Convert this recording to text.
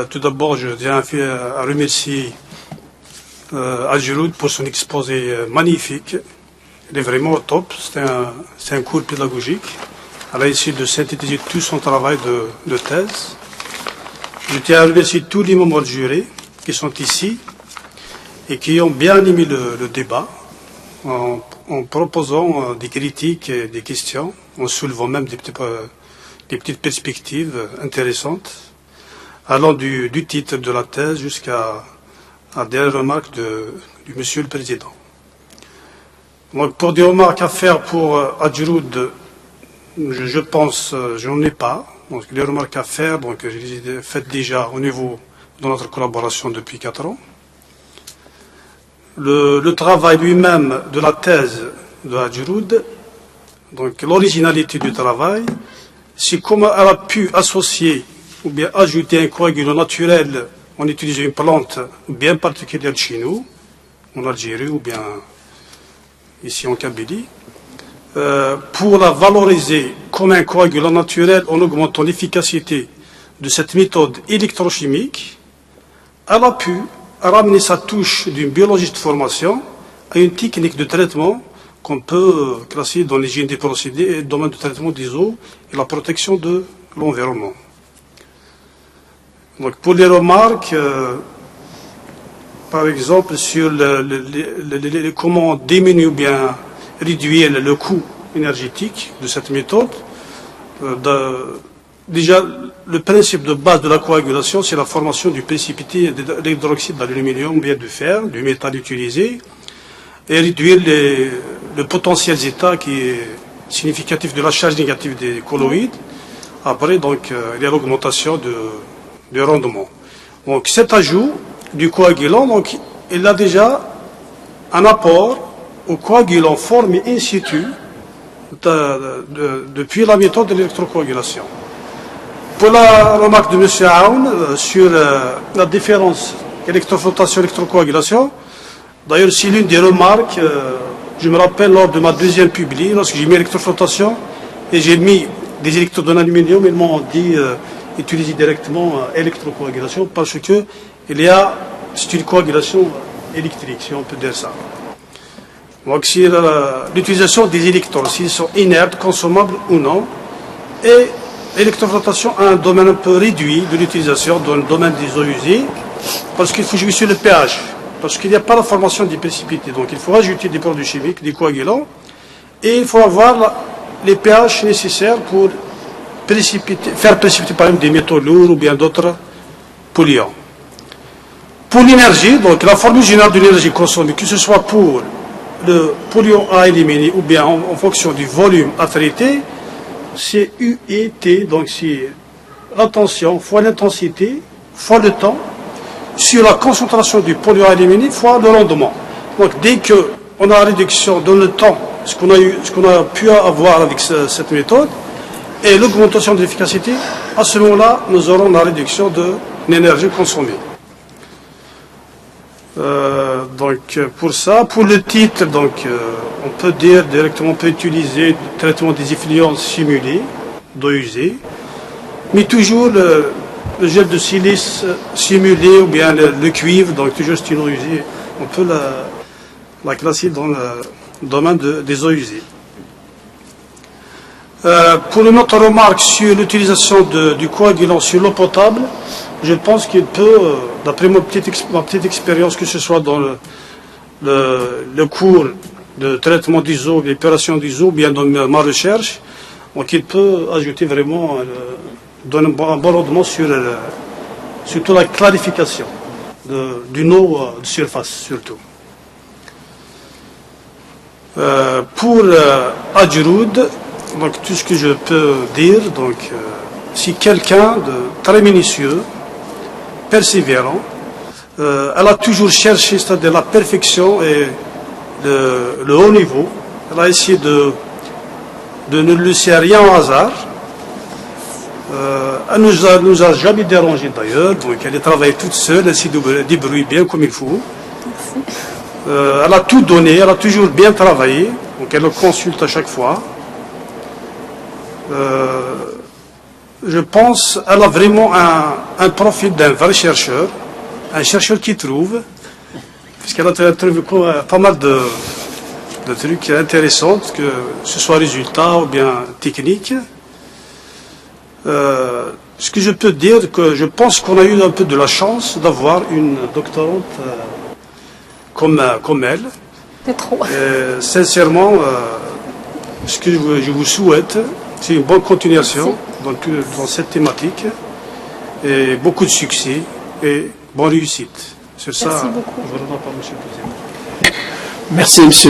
Tout d'abord, je tiens à remercier Adjiroud pour son exposé magnifique. Il est vraiment au top. C'est un cours pédagogique. Elle a essayé de synthétiser tout son travail de thèse. Je tiens à remercier tous les membres du jury qui sont ici et qui ont bien animé le débat en proposant des critiques et des questions, en soulevant même des petites perspectives intéressantes, allant du titre de la thèse jusqu'à des remarques du Monsieur le Président. Donc, pour des remarques à faire pour Adjiroud, je pense, je n'en ai pas. Donc, les remarques à faire, donc, je les ai faites déjà au niveau de notre collaboration depuis 4 ans. Le travail lui-même de la thèse de Adjiroud, donc l'originalité du travail, c'est comment elle a pu associer ou bien ajouter un coagulant naturel en utilisant une plante bien particulière de chez nous, en Algérie ou bien ici en Kabylie, pour la valoriser comme un coagulant naturel en augmentant l'efficacité de cette méthode électrochimique. Elle a pu ramener sa touche d'une biologiste de formation à une technique de traitement qu'on peut classer dans l'hygiène des procédés et le domaine de traitement des eaux et la protection de l'environnement. Donc pour les remarques, par exemple sur comment diminuer ou bien réduire le coût énergétique de cette méthode, déjà le principe de base de la coagulation, c'est la formation du précipité de l'hydroxyde d'aluminium ou bien du fer, du métal utilisé, et réduire le potentiel zeta qui est significatif de la charge négative des colloïdes. Après, donc, il y a l'augmentation du rendement. Donc, cet ajout du coagulant, donc, il a déjà un apport au coagulant formé in situ depuis la méthode de l'électrocoagulation. Pour la remarque de M. Aoun sur la différence électroflottation-électrocoagulation, d'ailleurs, c'est l'une des remarques, je me rappelle lors de ma deuxième publi, lorsque j'ai mis électroflottation et j'ai mis des électrodes en aluminium, ils m'ont dit utiliser directement électrocoagulation parce que c'est une coagulation électrique, si on peut dire ça. Donc, c'est l'utilisation des électrodes, s'ils sont inertes, consommables ou non, et l'électroflottation a un domaine un peu réduit de l'utilisation dans le domaine des eaux usées, parce qu'il faut jouer sur le pH, parce qu'il n'y a pas la formation des précipités. Donc il faut ajouter des produits chimiques, des coagulants, et il faut avoir les pH nécessaires pour faire précipiter par exemple des métaux lourds ou bien d'autres polluants. Pour l'énergie, donc la formule générale de l'énergie consommée, que ce soit pour le polluant à éliminer ou bien en fonction du volume à traiter, c'est UET, donc c'est la tension fois l'intensité fois le temps sur la concentration du polluant à éliminer fois le rendement. Donc dès qu'on a la réduction dans le temps, ce qu'on a pu avoir avec cette méthode, et l'augmentation de l'efficacité, à ce moment-là, nous aurons la réduction de l'énergie consommée. Donc pour ça, pour le titre, donc on peut dire directement, on peut utiliser le traitement des effluents simulés d'eau usée, mais toujours le gel de silice simulé ou bien le cuivre, donc toujours c'est une eau usée, on peut la classer dans le domaine des eaux usées. Pour une autre remarque sur l'utilisation du coagulant sur l'eau potable, je pense qu'il peut, d'après ma petite expérience, que ce soit dans le cours de traitement des eaux, l'épuration des eaux, bien dans ma recherche, donc il peut ajouter vraiment, donner un bon rendement sur surtout la clarification d'une eau de surface, surtout. Pour Adjiroud, donc tout ce que je peux dire, donc si quelqu'un de très minutieux, persévérant, elle a toujours cherché, c'est-à-dire la perfection et le haut niveau. Elle a essayé de ne laisser rien au hasard. Elle nous a jamais dérangé d'ailleurs, donc elle a travaillé toute seule, elle s'est débrouillée bien comme il faut. Elle a tout donné, elle a toujours bien travaillé, donc elle le consulte à chaque fois. je pense qu'elle a vraiment un profil d'un vrai chercheur, un chercheur qui trouve, puisqu'elle a trouvé pas mal de trucs intéressants, que ce soit résultats ou bien techniques. Ce que je peux dire, que je pense qu'on a eu un peu de la chance d'avoir une doctorante comme elle. C'est trop. Sincèrement, ce que je vous souhaite, c'est une bonne continuation dans cette thématique et beaucoup de succès et bonne réussite. Sur ça, Merci beaucoup. je vous remercie, Monsieur le Président. Merci, monsieur.